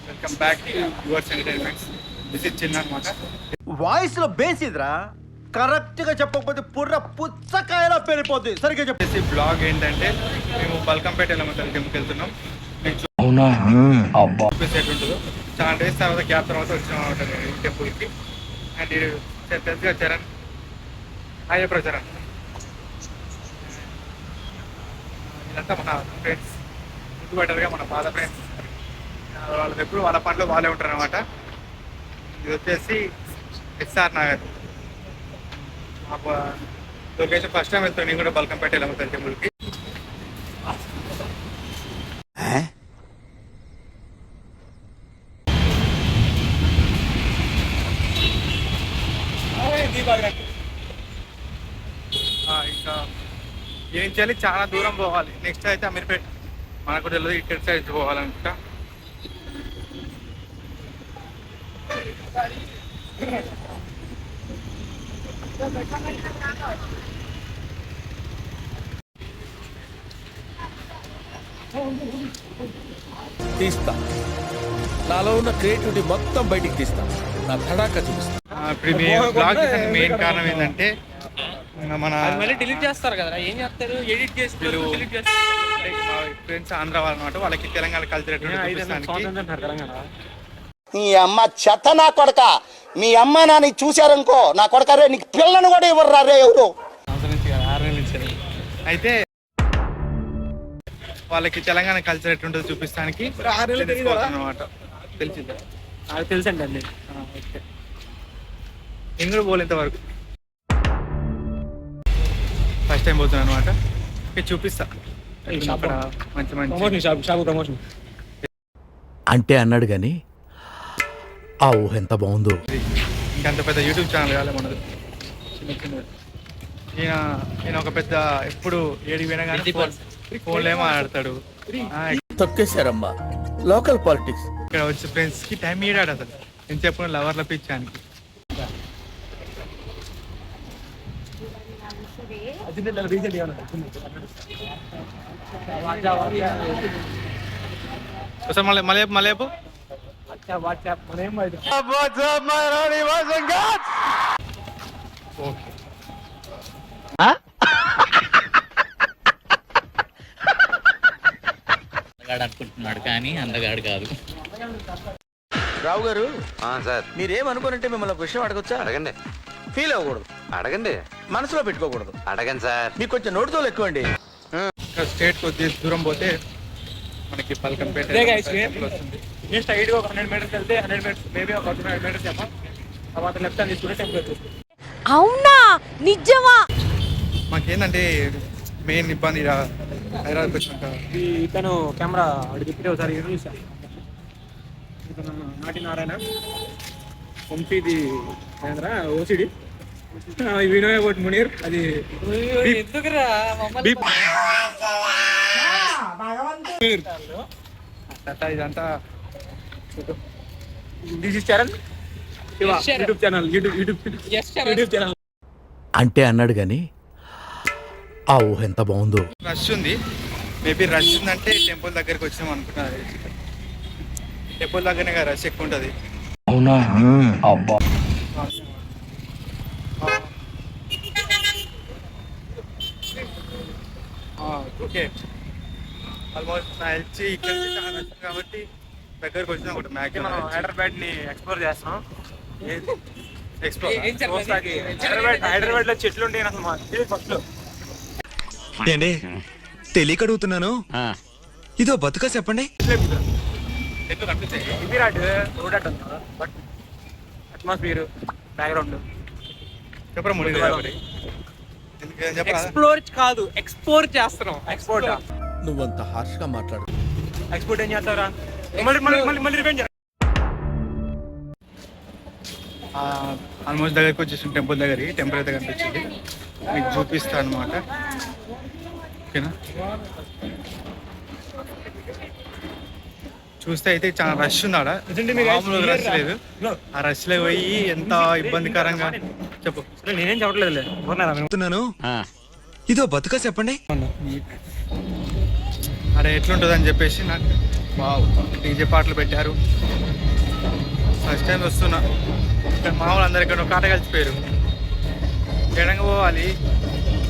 Welcome back to yours entertainments. This is చిన్న అనమాట. Voice లో బేస్ ఇదిరా, కరెక్ట్ గా చెప్పకపోతే పుర్ర పుచ్చకాయలా పెరిగిపోద్ది. సరిగ్గా చెప్పేసి బ్లాగ్ ఏంటంటే మేము బల్కంపేట ఎల్లమ్మ టెంపుల్కి వెళ్తున్నాం. చూపిస్తే ఎట్లుంటుందో. చాలా డేస్ తర్వాత గ్యాప్ తర్వాత వచ్చినాం అనమాట నేను ఈ టెంపుల్కి. అండ్ తెలుసుగా చరణ్, అయ్యప్ప చరణ్, ఇదంతా మన ఫ్రెండ్స్, గుర్తుపట్టారుగా మన పాత ఫ్రెండ్స్. వాళ్ళది ఎప్పుడు వాళ్ళ పనిలో వాళ్ళే ఉంటారు అనమాట. ఇది వచ్చేసి ఎస్ఆర్ నగర్. మాకు లొకేషన్ ఫస్ట్ టైం వెళ్తాను నేను కూడా బల్కంపేట ఎల్లమ్మ టెంపుల్కి. ఇంకా ఏం చేయాలి, చాలా దూరం పోవాలి. నెక్స్ట్ అయితే అమీర్పేట, మనకు తెలియదు ఇక్కడ సైడ్ పోవాలనుకుంటా. తీస్తా, నాలో ఉన్న క్రియేటివిటీ మొత్తం బయటికి తీస్తా, నా తడాక చూపిస్తా. ఇప్పుడు బ్లాగ్ మెయిన్ కారణం ఏంటంటే మన డిలీట్ చేస్తారు కదా, ఏం చేస్తారు, ఎడిట్ చేసి మా ఫ్రెండ్స్ ఆంధ్ర వాళ్ళు అనమాట. వాళ్ళకి తెలంగాణ కల్చర్ నీ అమ్మ చెత్త నా కొడక, మీ అమ్మ నాని చూశారనుకో నా కొడక రే, నీకు పిల్లను కూడా ఇవ్వరు రే ఎవరు. అయితే వాళ్ళకి తెలంగాణ కల్చర్ ఎట్లుంటుందో చూపిస్తానికి అనమాట. తెలిసిందా? నాకు తెలుసండి అండి. ఓకే, నేను కూడా పోలేంత వరకు ఫస్ట్ టైం పోతున్నాను అనమాట. చూపిస్తా అక్కడ మంచి మంచి షాపు ప్రమోషన్ అంటే అన్నాడు కానీ ఆ ఊహ ఎంత బాగుందో. ఇంకంత పెద్ద యూట్యూబ్ ఛానల్ కాలే మనది, చిన్న చిన్న. ఈయన ఒక పెద్ద, ఎప్పుడు ఏడికి పోయినా కానీ ఫోన్లో ఏమో ఆడతాడు. తొక్కేశారమ్మా లోకల్ పాలిటిక్స్. ఇక్కడ వచ్చి ఫ్రెండ్స్ కి టైం ఇయ్యాడు అసలు. నేను చెప్పిన లవర్ల పిచ్చానికి. ఒకసారి మళ్ళీ మళ్ళీ మళ్ళీ ఓకే. అనుకుంటున్నాడు కానీ అందగాడు కాదు. రావు గారు, సార్ మీరేమనుకోనంటే మిమ్మల్ని ఒక విషయం అడగొచ్చా? అడగండి. ఫీల్ అవ్వకూడదు, అడగండి. మనసులో పెట్టుకోకూడదు. అడగండి సార్. మీకు కొంచెం నోటితో ఎక్కువ అండి. స్టేట్ కొద్ది దూరం పోతే మనకి బల్కంపేట వస్తుంది. జస్ట్ సైడ్ ఒక 100 మీటర్స్ వెళ్తే 100 మీటర్స్ మేబీ ఒక 200 మీటర్స్ ఏమో. తర్వాత లెఫ్ట్ హ్యాండ్ తీసుకుంటే టెంపుల్ వచ్చేస్తుంది. అవునా, నిజమా? మాకేంటంటే మెయిన్ ఇబ్బంది హైదరాబాద్కి వచ్చినాక ఇతను కెమెరా అడిగి తిప్పితే ఒకసారి చూసాను. ఇతను నాటి నారాయణ, పంపిది ఓసిడి, వినోయ్ ఒకటి మునీర్. అది ఇదంతా this is Charan YouTube channel. YouTube channel అంటే అన్నాడు కానీ ఆ ఊహ ఎంత బాగుందో. రష్ ఉంది. మేబీ రష్ ఉందంటే టెంపుల్ దగ్గరికి వచ్చినాం అనుకుంటున్నా. టెంపుల్ దగ్గరనే కదా రష్ ఎక్కువ ఉంటుంది. అవునా? అబ్బా, ఓకే. ఆల్మోస్ట్ నా హెల్త్ ఇక్కడ చాలా రష్ కాబట్టి దగ్గరకు వచ్చినా ఒకటి మనం హైదరాబాద్ ని ఎక్స్ప్లోర్ చేస్తున్నాం. ఎక్స్ప్లోర్ హైదరాబాద్ లో చెట్లు ఉంటాయి అసలు మా ఫస్ట్ లో. ఏండి తెలియక అడుగుతున్నాను, ఇదో బతుక చెప్పండి. Virat road at but atmosphere background explore కాదు, ఎక్స్పోర్ట్ చేస్తున్నాం. ఎక్స్పోర్ట్ నువ్వంత హార్ష్ గా మాట్లాడు. ఎక్స్పోర్ట్ ఏం చేస్తారా? మళ్ళీ రివెంజ్. ఆల్మోస్ట్ దగ్గరికి వచ్చేసి టెంపుల్ దగ్గరికి. టెంపుల్ అయితే కనిపించింది, మీకు చూపిస్తాను అనమాట. ఓకేనా? చూస్తే అయితే చాలా రష్ ఉంది ఆడ. మామూలు రష్ లేదు. ఆ రష్ లో పోయి ఎంత ఇబ్బందికరంగా చెప్పు. నేనేం చెప్పట్లేదు, చెప్తున్నాను, ఇదో బతుక చెప్పండి. అక్కడ ఎట్లుంటుంది అని చెప్పేసి నాకు వావ్, డీజే పాటలు పెట్టారు. ఫస్ట్ టైం వస్తున్నా. ఇక్కడ మామూలు అందరు ఇక్కడ ఒక ఆట కలిసిపోయారు. ఎడంగా పోవాలి,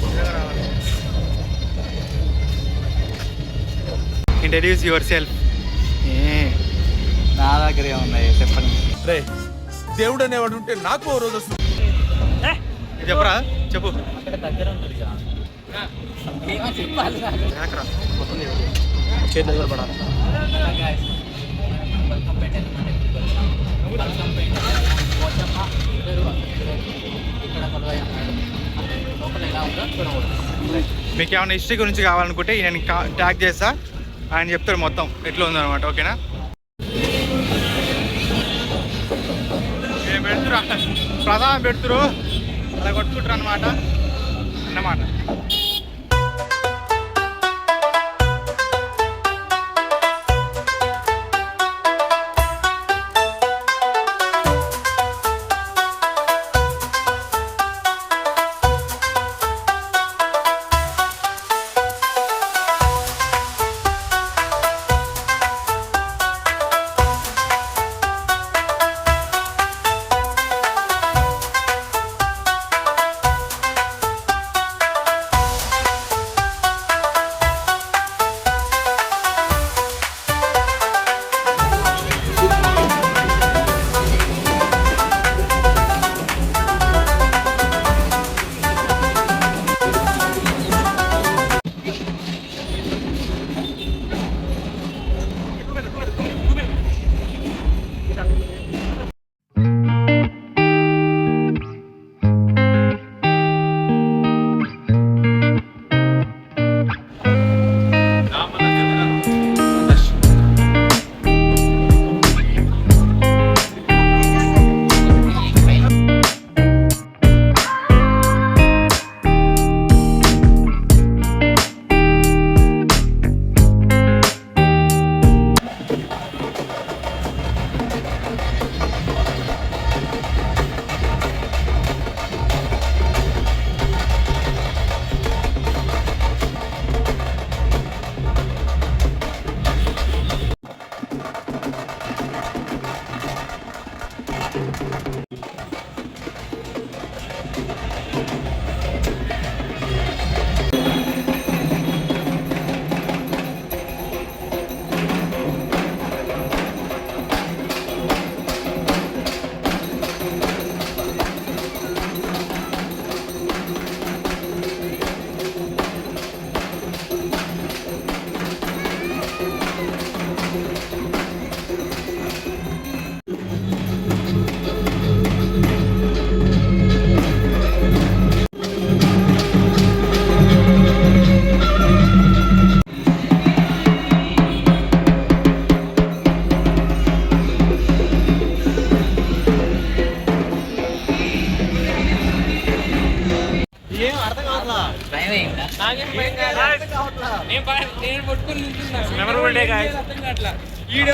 ఎడంగా రావాలి. Introduce your self. నా దగ్గర ఏమున్నాయి చెప్పండి. రే దేవుడు అనేవాడు ఉంటే నాకు ఓ రోజు వస్తుంది. చెప్పరా చెప్పు. చేతులు పడాలి. మీకు ఏమైనా హిస్టరీ గురించి కావాలనుకుంటే నేను ట్యాగ్ చేస్తా, ఆయన చెప్తాడు మొత్తం ఎట్లా ఉందన్నమాట. ఓకేనా? ఏం పెడుతురా, ప్రసాదం పెడుతురు, అలా కొట్టుకుంటారు అన్నమాట.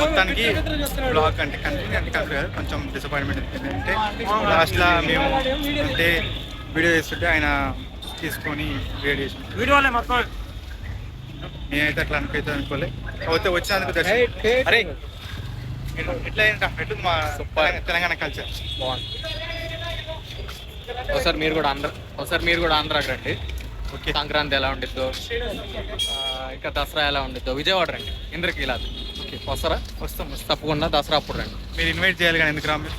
మొత్తానికి బ్లాగ్ అంటే కంటిన్యూ కాదు, కొంచెం డిసప్పాయింట్మెంట్ ఏంటంటే లాస్ట్లో మేము అంటే వీడియో చేస్తుంటే ఆయన తీసుకొని వీడియో చేసి వీడియోలే మొత్తం నేనైతే అట్లా అనుకోలే. కాకపోతే వచ్చినందుకు అరే ఎట్లా ఎట్లుంది మా తెలంగాణ కల్చర్? బాగుంది. ఒకసారి మీరు కూడా ఆంధ్రాకి రండి. ఓకే. సంక్రాంతి ఎలా ఉండిద్దో, ఇంకా దసరా ఎలా ఉండిద్దో, విజయవాడ రండి, ఇంద్రకీలాద్రి. ఓకే, వస్తారా? వస్తాం. తప్పకుండా దసరా అప్పుడు రండి. మీరు ఇన్వైట్ చేయాలి కానీ ఎందుకు రాము?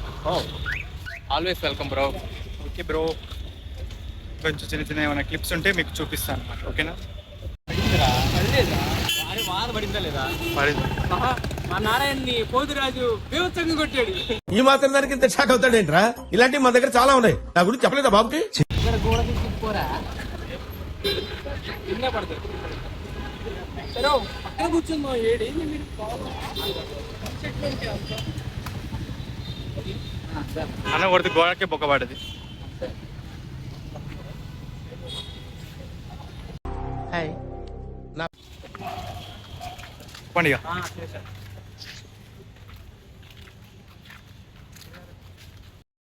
Always welcome bro. Okay bro, కొంచెం చిన్న చిన్న ఏమైనా క్లిప్స్ ఉంటే మీకు చూపిస్తాను అన్నమాట. ఓకేనా? పడిందా లేదా? పడింది. మా నారాయణని పోతురాజు బీభత్సంగా కొట్టాడు. ఈ మాత్రం దానికి ఇంత షాక్ అవుతాడేంట్రా? ఇలాంటివి మా దగ్గర చాలా ఉన్నాయి. నా గురించి చెప్పలేదా బాబుకి? పోరా కింద పడతాడు. పక్కన కూర్చుందో ఏడి అన్న కొడితే గోడకే బొక్క పడది. పండుగ